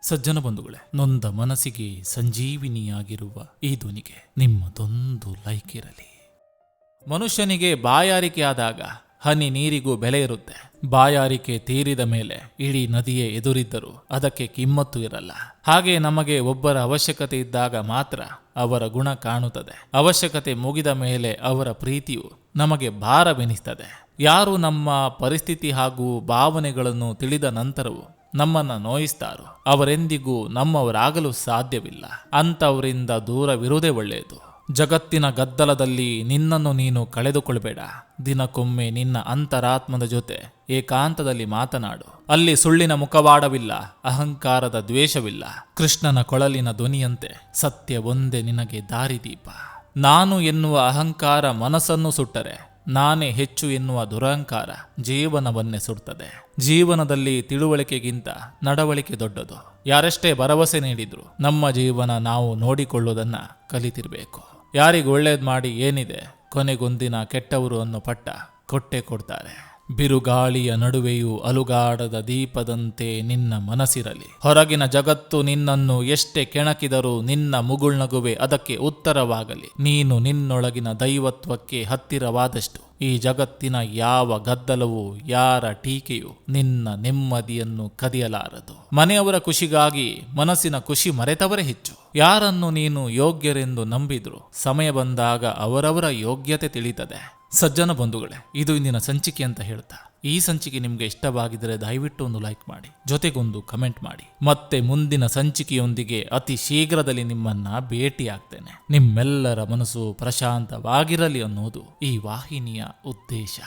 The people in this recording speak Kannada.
ಸಜ್ಜನ ಬಂಧುಗಳೇ, ನೊಂದ ಮನಸ್ಸಿಗೆ ಸಂಜೀವಿನಿಯಾಗಿರುವ ಈ ಧ್ವನಿಗೆ ನಿಮ್ಮದೊಂದು ಲೈಕ್ ಇರಲಿ. ಮನುಷ್ಯನಿಗೆ ಬಾಯಾರಿಕೆ ಆದಾಗ ಹನಿ ನೀರಿಗೂ ಬೆಲೆ ಇರುತ್ತೆ. ಬಾಯಾರಿಕೆ ತೀರಿದ ಮೇಲೆ ಇಡೀ ನದಿಯೇ ಎದುರಿದ್ದರೂ ಅದಕ್ಕೆ ಕಿಮ್ಮತ್ತು ಇರಲ್ಲ. ಹಾಗೆ ನಮಗೆ ಒಬ್ಬರ ಅವಶ್ಯಕತೆ ಇದ್ದಾಗ ಮಾತ್ರ ಅವರ ಗುಣ ಕಾಣುತ್ತದೆ. ಅವಶ್ಯಕತೆ ಮುಗಿದ ಮೇಲೆ ಅವರ ಪ್ರೀತಿಯು ನಮಗೆ ಭಾರವೆನಿಸ್ತದೆ. ಯಾರು ನಮ್ಮ ಪರಿಸ್ಥಿತಿ ಹಾಗೂ ಭಾವನೆಗಳನ್ನು ತಿಳಿದ ನಂತರವೂ ನಮ್ಮನ್ನು ನೋಯಿಸ್ತಾರೋ ಅವರೆಂದಿಗೂ ನಮ್ಮವರಾಗಲು ಸಾಧ್ಯವಿಲ್ಲ. ಅಂಥವರಿಂದ ದೂರವಿರುವುದೇ ಒಳ್ಳೆಯದು. ಜಗತ್ತಿನ ಗದ್ದಲದಲ್ಲಿ ನಿನ್ನನ್ನು ನೀನು ಕಳೆದುಕೊಳ್ಬೇಡ. ದಿನಕ್ಕೊಮ್ಮೆ ನಿನ್ನ ಅಂತರಾತ್ಮದ ಜೊತೆ ಏಕಾಂತದಲ್ಲಿ ಮಾತನಾಡು. ಅಲ್ಲಿ ಸುಳ್ಳಿನ ಮುಖವಾಡವಿಲ್ಲ, ಅಹಂಕಾರದ ದ್ವೇಷವಿಲ್ಲ. ಕೃಷ್ಣನ ಕೊಳಲಿನ ಧ್ವನಿಯಂತೆ ಸತ್ಯ ಒಂದೇ ನಿನಗೆ ದಾರಿದೀಪ. ನಾನು ಎನ್ನುವ ಅಹಂಕಾರ ಮನಸ್ಸನ್ನು ಸುಟ್ಟರೆ, ನಾನೇ ಹೆಚ್ಚು ಎನ್ನುವ ದುರಹಂಕಾರ ಜೀವನವನ್ನೇ ಸುಡ್ತದೆ. ಜೀವನದಲ್ಲಿ ತಿಳುವಳಿಕೆಗಿಂತ ನಡವಳಿಕೆ ದೊಡ್ಡದು. ಯಾರೆಷ್ಟೇ ಭರವಸೆ ನೀಡಿದ್ರು ನಮ್ಮ ಜೀವನ ನಾವು ನೋಡಿಕೊಳ್ಳುವುದನ್ನ ಕಲಿತಿರ್ಬೇಕು. ಯಾರಿಗೆ ಒಳ್ಳೇದು ಮಾಡಿ ಏನಿದೆ, ಕೊನೆಗೊಂದಿನ ಕೆಟ್ಟವರು ಅನ್ನೋ ಪಟ್ಟ ಕೊಟ್ಟೆ ಕೊಡ್ತಾರೆ. ಬಿರುಗಾಳಿಯ ನಡುವೆಯೂ ಅಲುಗಾಡದ ದೀಪದಂತೆ ನಿನ್ನ ಮನಸ್ಸಿರಲಿ. ಹೊರಗಿನ ಜಗತ್ತು ನಿನ್ನನ್ನು ಎಷ್ಟೇ ಕೆಣಕಿದರೂ ನಿನ್ನ ಮುಗುಳ್ನಗುವೆ ಅದಕ್ಕೆ ಉತ್ತರವಾಗಲಿ. ನೀನು ನಿನ್ನೊಳಗಿನ ದೈವತ್ವಕ್ಕೆ ಹತ್ತಿರವಾದಷ್ಟು ಈ ಜಗತ್ತಿನ ಯಾವ ಗದ್ದಲವೂ ಯಾರ ಟೀಕೆಯೂ ನಿನ್ನ ನೆಮ್ಮದಿಯನ್ನು ಕದಿಯಲಾರದು. ಮನೆಯವರ ಖುಷಿಗಾಗಿ ಮನಸ್ಸಿನ ಖುಷಿ ಮರೆತವರೇ ಹೆಚ್ಚು. ಯಾರನ್ನು ನೀನು ಯೋಗ್ಯರೆಂದು ನಂಬಿದ್ರು ಸಮಯ ಬಂದಾಗ ಅವರವರ ಯೋಗ್ಯತೆ ತಿಳಿತದೆ. ಸಜ್ಜನ ಬಂಧುಗಳೇ, ಇದು ಇಂದಿನ ಸಂಚಿಕೆ ಅಂತ ಹೇಳ್ತಾ, ಈ ಸಂಚಿಕೆ ನಿಮಗೆ ಇಷ್ಟವಾಗಿದ್ದರೆ ದಯವಿಟ್ಟು ಒಂದು ಲೈಕ್ ಮಾಡಿ, ಜೊತೆಗೊಂದು ಕಮೆಂಟ್ ಮಾಡಿ. ಮತ್ತೆ ಮುಂದಿನ ಸಂಚಿಕೆಯೊಂದಿಗೆ ಅತಿ ಶೀಘ್ರದಲ್ಲಿ ನಿಮ್ಮನ್ನ ಭೇಟಿಯಾಗ್ತೇನೆ. ನಿಮ್ಮೆಲ್ಲರ ಮನಸ್ಸು ಪ್ರಶಾಂತವಾಗಿರಲಿ ಅನ್ನೋದು ಈ ವಾಹಿನಿಯ ಉದ್ದೇಶ.